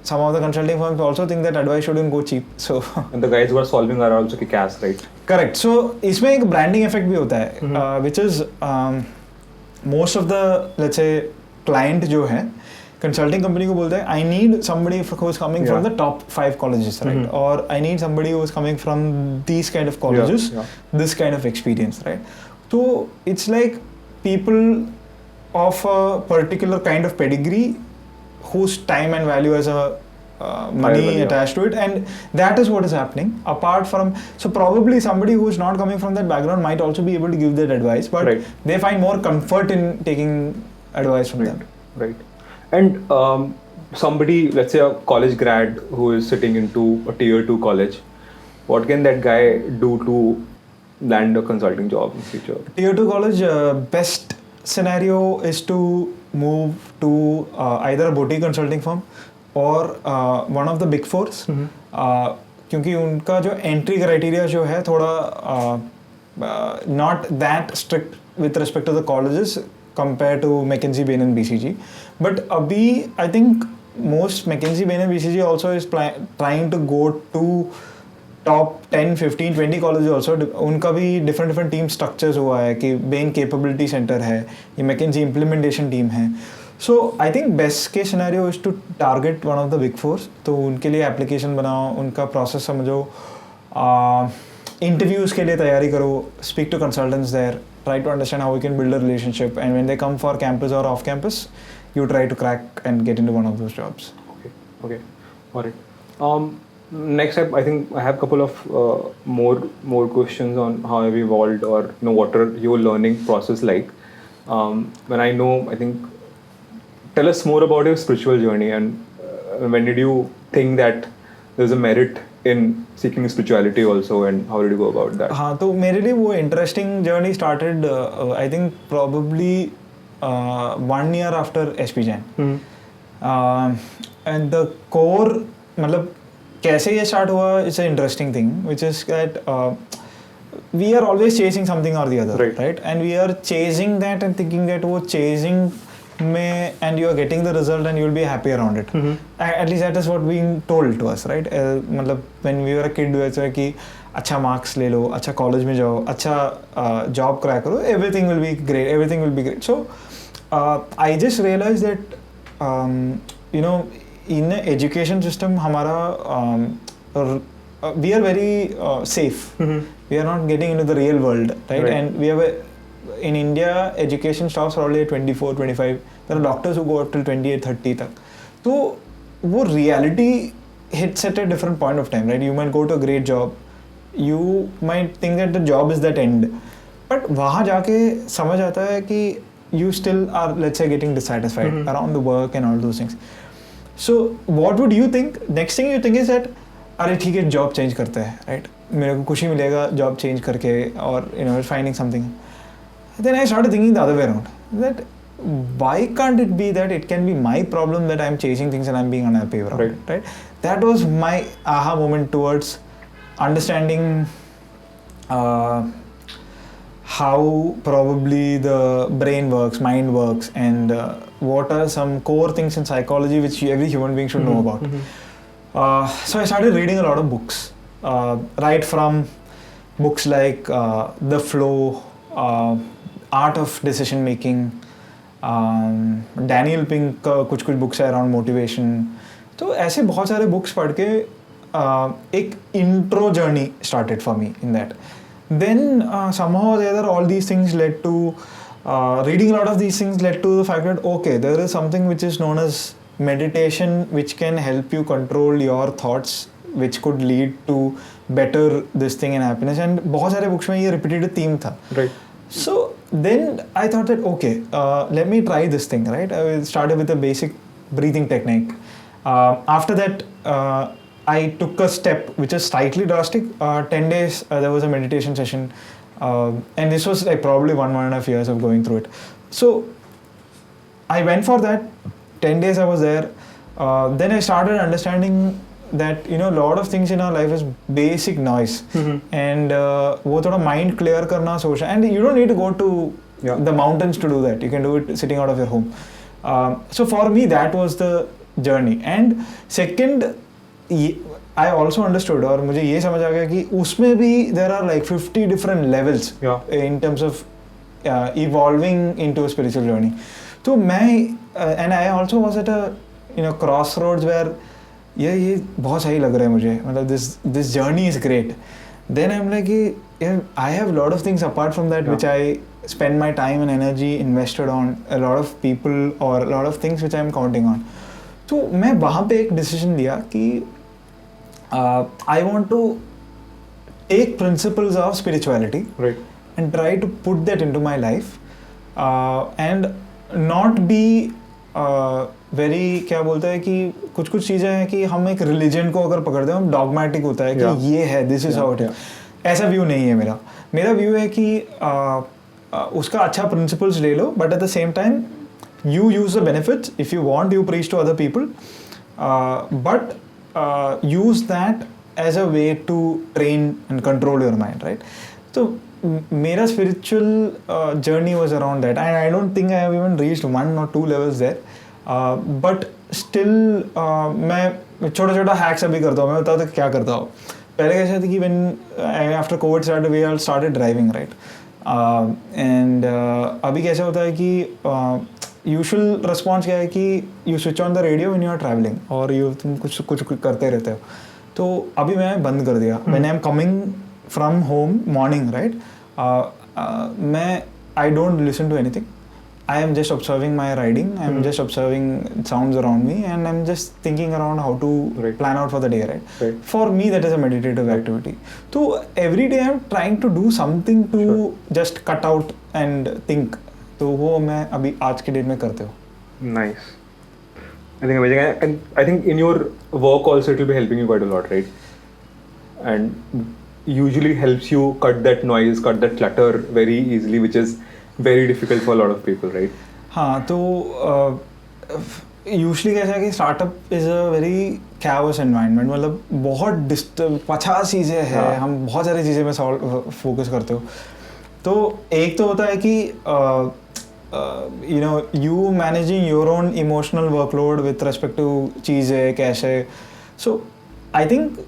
some of the consulting firms also think that advice shouldn't go cheap. So and the guys who are solving are also kick ass, right? Correct. So इसमें एक branding effect भी होता है, which is most of the, let's say, client जो है consulting company को बोलता है, I need somebody who is coming from the top 5 colleges, right? Or I need somebody who is coming from these kind of colleges, this kind of experience, right? So it's like people of a particular kind of pedigree whose time and value has a money attached to it, and that is what is happening. Apart from, so probably somebody who is not coming from that background might also be able to give that advice, but they find more comfort in taking advice from them. Right. And somebody, let's say a college grad who is sitting into a tier 2 college, what can that guy do to land a consulting job in the future? Tier 2 college, best scenario is to move to either a boutique consulting firm or one of the big fours, क्योंकि उनका जो entry criteria जो है थोड़ा not that strict with respect to the colleges compared to McKinsey, Bain and BCG. But abhi, I think most McKinsey, Bain and BCG also is trying to go to top 10, 15, 20 colleges also. उनका भी different team structures हुआ है कि Bain capability center है, ये McKinsey implementation team है. So I think best case scenario is to target one of the big fours. तो उनके लिए application बनाओ, उनका process समझो, interviews के लिए तैयारी करो, speak to consultants there, try to understand how we can build a relationship, and when they come for campus or off campus, you try to crack and get into one of those jobs. Okay, got it. Next up, I think I have a couple of more questions on how have you evolved, or what are your learning process like. When I think, tell us more about your spiritual journey, and when did you think that there's a merit in seeking spirituality also, and how did you go about that? हाँ, तो मेरे लिए वो interesting journey started I think probably 1 year after SP Jain. And the core, मतलब कैसे ये start हुआ, it's an interesting thing, which is that we are always chasing something or the other, right? And we are chasing that and thinking that वो chasing में, and you are getting the result and you will be happy around it. At least that is what being told to us, right? मतलब when we were a kid, वैसे है कि अच्छा marks ले लो, अच्छा college में जाओ, अच्छा job crack करो, everything will be great. So I just realized that in the education system हमारा we are very safe. We are not getting into the real world, right? And we have in India, education stops probably at 24, 25. There are doctors who go up till 28, 30 तक. तो वो reality hits at a different point of time, right? You might go to a great job. You might think that the job is that end. But वहाँ जाके समझ आता है कि you still are, let's say, getting dissatisfied around the work and all those things. So what would you think? Next thing you think is that अरे ठीक है, job change करते हैं, right? मेरे को खुशी मिलेगा job change करके, or finding something. Then I started thinking the other way around, that why can't it be that it can be my problem that I'm chasing things and I'm being unhappy around it, right? That was my aha moment towards understanding how probably the brain works, mind works, and what are some core things in psychology which every human being should know about. So I started reading a lot of books, right from books like The Flow, Art of Decision Making, Daniel Pink का कुछ books है around motivation. तो ऐसे बहुत सारे books पढ़ के एक intro journey started for me in that. Then somehow or the other, all these things led to reading a lot of these things led to the fact that okay, there is something which is known as meditation, which can help you control your thoughts, which could lead to better this thing and happiness. And बहुत सारे books में ये repeated theme था. Right. So then I thought that okay, let me try this thing, right? I started with a basic breathing technique. After that, I took a step which is slightly drastic. 10 days there was a meditation session, and this was like probably 1.5 years of going through it. So I went for that. 10 days I was there. Then I started understanding that a lot of things in our life is basic noise, and वो थोड़ा mind clear करना सोचना, and you don't need to go to the mountains to do that. You can do it sitting out of your home. So for me that was the journey. And second, I also understood, और मुझे ये समझ आ गया कि उसमें भी there are like 50 different levels in terms of evolving into a spiritual journey. तो मैं and I also was at a crossroads where ये बहुत सही लग रहा है मुझे, मतलब this journey is great. Then I'm like I have a lot of things apart from that which I spend my time and energy invested on, a lot of people or a lot of things which I'm counting on. तो मैं वहाँ पे एक decision लिया कि I want to take principles of spirituality and try to put that into my life, and not be very क्या बोलता है कि कुछ चीज़ें हैं कि हम एक रिलीजन को अगर पकड़ते हैं हम डॉगमेटिक होता है कि ये है, this is how it is. ऐसा व्यू नहीं है मेरा व्यू है कि उसका अच्छा प्रिंसिपल्स ले लो, but at the same time you use the benefits. If you want, you preach to other people, but use that as a way to train and control your mind, right? So मेरा spiritual journey was around that, and I don't think I have even reached 1 or 2 levels there, but still मैं छोटा hacks अभी करता हूँ. मैं बताता हूँ क्या करता हूँ. पहले कैसे था कि when after COVID started, we all started driving, right? And अभी कैसे होता है कि यूजुअल रिस्पॉन्स क्या है कि you switch on the radio when you are travelling, और तुम कुछ करते रहते हो. तो अभी मैं बंद कर दिया. When I am coming from home morning, right, मैं I don't listen to anything. I am just observing my riding. I'm just observing sounds around me, and I'm just thinking around how to plan out for the day. Right. For me, that is a meditative activity. So every day I'm trying to do something to just cut out and think. तो वो मैं अभी आज के date में करते हो. Nice. I think amazing, and I think in your work also it will be helping you quite a lot, right? And usually helps you cut that noise, cut that clutter very easily, which is very difficult for a lot of people, right? हाँ, तो usually कैसा है कि startup is a very chaos environment. मतलब बहुत disturb 50 चीज़ें हैं. हम बहुत सारी चीज़ें में फोकस करते हो. तो एक तो होता है कि you managing your own emotional workload with respect to चीज़ें कैसे. So I think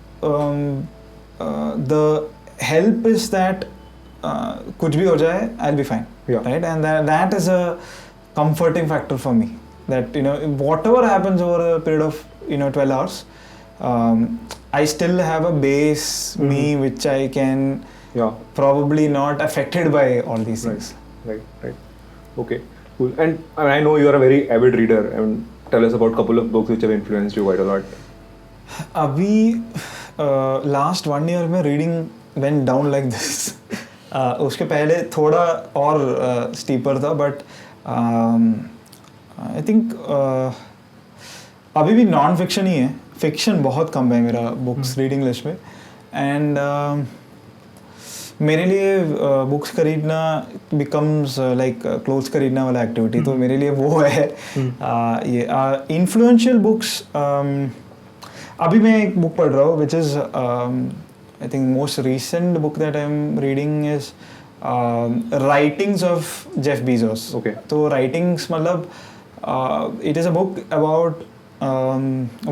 the help is that कुछ भी हो जाए, I'll be fine. Right, and that is a comforting factor for me, that whatever happens over a period of 12 hours, I still have a base me which I can probably not affected by all these things. Right. Okay, cool. And I know you are a very avid reader. Tell us about a couple of books which have influenced you quite a lot. Abhi last 1 year में reading went down like this. उसके पहले थोड़ा और steeper था, but I think अभी भी non fiction ही है. Fiction बहुत कम है मेरा बुक्स रीडिंग लिस्ट में. एंड मेरे लिए बुक्स खरीदना बिकम्स लाइक क्लोथ्स खरीदना वाला एक्टिविटी. तो मेरे लिए वो है. ये इन्फ्लुएंशियल बुक्स, अभी मैं एक बुक पढ़ रहा हूँ which is I think most recent book that I'm reading is Writings of Jeff Bezos. Okay. So writings मतलब it is a book about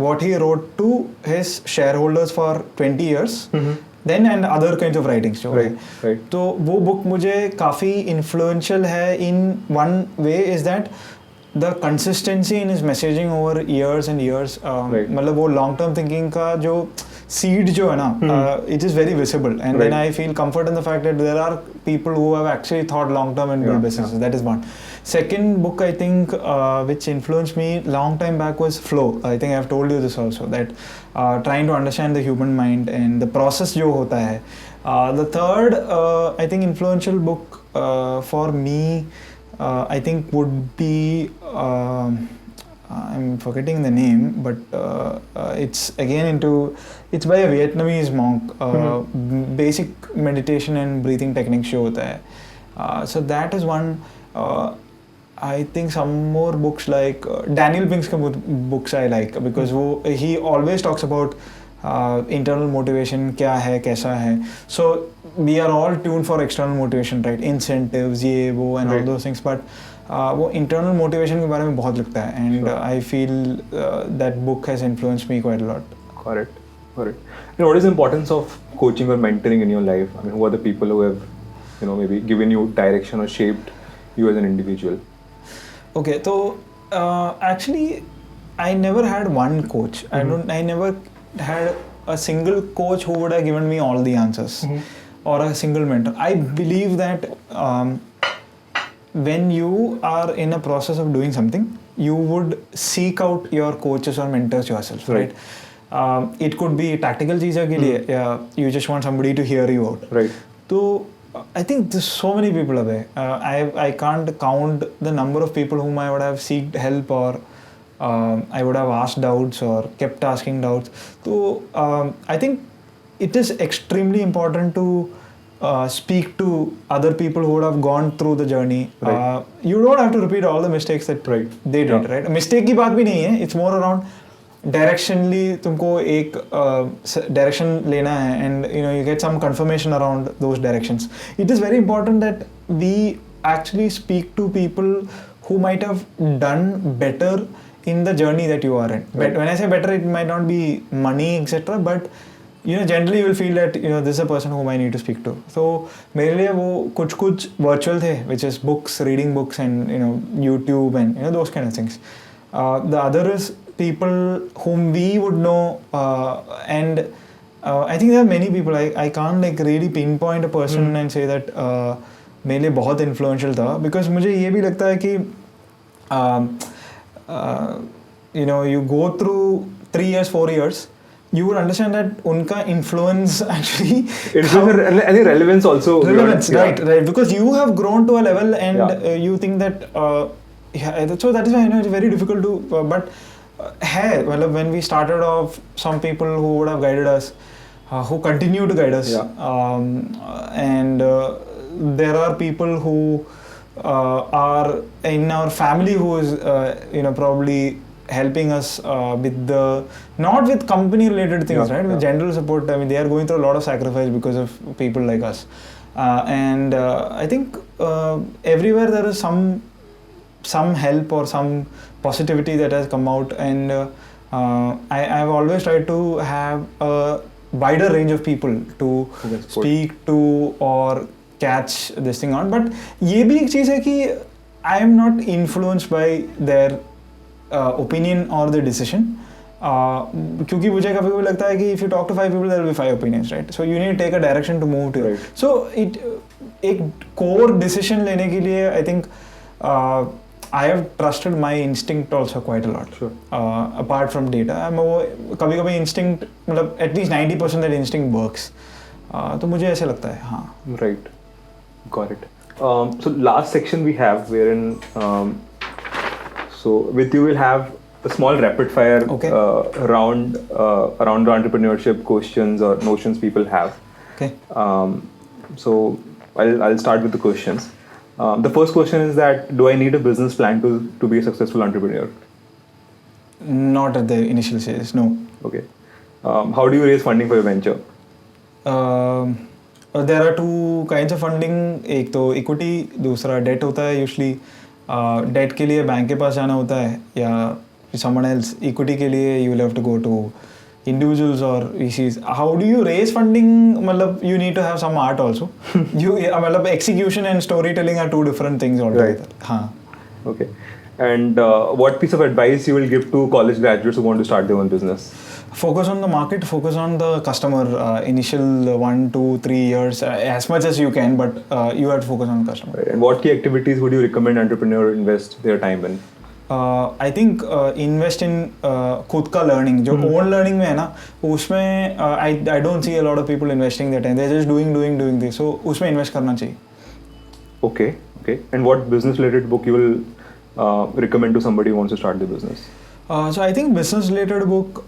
what he wrote to his shareholders for 20 years. Then and other kinds of writings. Right. तो वो book मुझे काफ़ी influential है. In one way is that the consistency in his messaging over years and years. मतलब वो long term thinking का जो seed जो है ना, it is very visible, and then I feel comfort in the fact that there are people who have actually thought long term and build businesses. That is one. Second book I think which influenced me long time back was Flow. I think I have told you this also, that trying to understand the human mind and the process जो होता है. The third I think influential book for me I think would be I'm forgetting the name, but it's again it's by a Vietnamese monk. Basic meditation and breathing techniques show होता है. So that is one. I think some more books like Daniel Pink's books I like, because he always talks about internal motivation, क्या है कैसा है. So we are all tuned for external motivation, right? Incentives, ये वो and all those things, but वो internal motivation के बारे में बहुत लिखता है, and I feel that book has influenced me quite a lot. Correct. And what is the importance of coaching or mentoring in your life? I mean, who are the people who have maybe given you direction or shaped you as an individual? Okay, so actually I never had one coach. I never had a single coach who would have given me all the answers, or a single mentor. I believe that when you are in a process of doing something, you would seek out your coaches or mentors yourself, right? It could be tactical चीज़ों के लिए, you just want somebody to hear you out. Right. तो I think there's so many people away. I can't count the number of people whom I would have sought help, or I would have asked doubts or kept asking doubts. So I think it is extremely important to speak to other people who would have gone through the journey. Right. You don't have to repeat all the mistakes that they did, right? Mistake की बात भी नहीं है. It's more around directionally तुमको एक direction लेना है, and you get some confirmation around those directions. It is very important that we actually speak to people who might have done better in the journey that you are in. But when I say better, it might not be money, etc. But generally you will feel that this is a person whom I need to speak to. So मेरे लिए वो कुछ virtual थे, which is books, reading books, and YouTube and those kind of things. The other is people whom we would know, and I think there are many people. I can't really pinpoint a person and say that मेरे लिए बहुत influential था, because मुझे ये भी लगता है कि you know, you go through 3 years, 4 years, you would understand that unka influence actually any relevance also. Relevance, Yeah. right, because you have grown to a level and Yeah. you think that yeah, so that is why, you know, it's very difficult to but hey, well, when we started off, some people who would have guided us, who continue to guide us, Yeah. and there are people who are in our family who is you know, probably helping us with the, not with company related things, Yeah, right, with yeah. general support. I mean, they are going through a lot of sacrifice because of people like us, and I think everywhere there is some help or some positivity that has come out, and I've always tried to have a wider range of people to Yes, support. speak to or catch this thing on. But ये भी एक चीज़ है कि I am not influenced by their opinion or their decision. क्योंकि मुझे कभी कभी लगता है कि if you talk to 5 people, there will be 5 opinions, right? So you need to take a direction to move to. Right. So एक core decision लेने के लिए I think I have trusted my instinct also quite a lot. Sure. Apart from data, कभी कभी instinct, मतलब at least 90% that instinct works. तो मुझे ऐसे लगता है, हाँ. Right. Got it. So last section we have wherein so with you we'll have a small rapid fire Okay. round around entrepreneurship questions or notions people have. Okay. So I'll start with the questions. The first question is that do I need a business plan to be a successful entrepreneur? Not at the initial stage, no. Okay. How do you raise funding for your venture? There are two kinds of funding. एक तो equity, दूसरा debt होता है usually. Debt के लिए bank के पास जाना होता है या someone else. Equity के लिए you will have to go to individuals or VCs. How do you raise funding? मतलब you need to have some art also. मतलब execution and storytelling are two different things altogether. Right. हाँ. Okay. And what piece of advice you will give to college graduates who want to start their own business? Focus on the market, focus on the customer, initial 1, 2, 3 years, as much as you can, but you have to focus on the customer. Right. And what key activities would you recommend entrepreneur invest their time in? I think invest in खुद का learning. जो own learning में है ना, उसमें I don't see a lot of people investing their time. They're just doing this. So उसमें invest करना चाहिए. Okay. And what business related book you will recommend to somebody who wants to start their business? So I think business related book,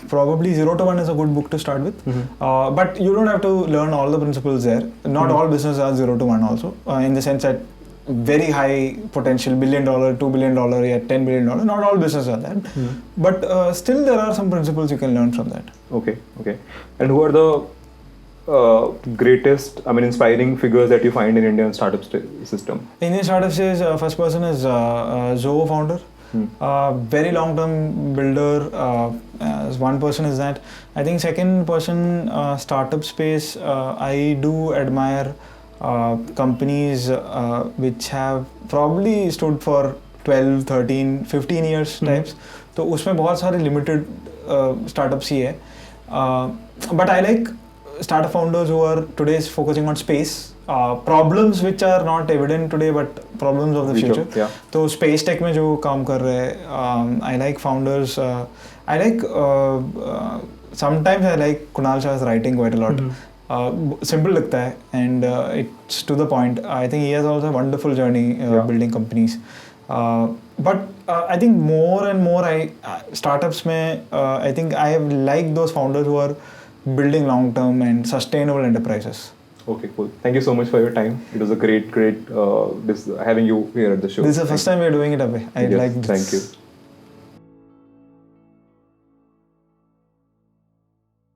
probably 0 to 1 is a good book to start with. But you don't have to learn all the principles there. Not all businesses are 0 to 1 also, in the sense that very high potential, $1 billion, $2 billion, yeah, $10 billion. Not all businesses are that. But still there are some principles you can learn from that. Okay. And who are the greatest, inspiring figures that you find in Indian startup system? Indian startup says first person is Zoho founder. Very long-term builder. One person is that. I think second person, startup space, I do admire companies which have probably stood for 12, 13, 15 years types. तो उसमें बहुत सारे limited startups ही है. But I like startup founders who are today focusing on space. Problems which are not evident today but problems of the future. Yeah. तो space tech में जो काम कर रहे हैं, I like founders. I like sometimes I like Kunal Shah's writing quite a lot. Simple लगता है and it's to the point. I think he has also a wonderful journey building companies. But I think more and more startups में I think I have liked those founders who are building long-term and sustainable enterprises. Okay, cool. Thank you so much for your time. It was a great having you here at the show. This is the first time we are doing it, Abhay. I Yes, like this. Thank you.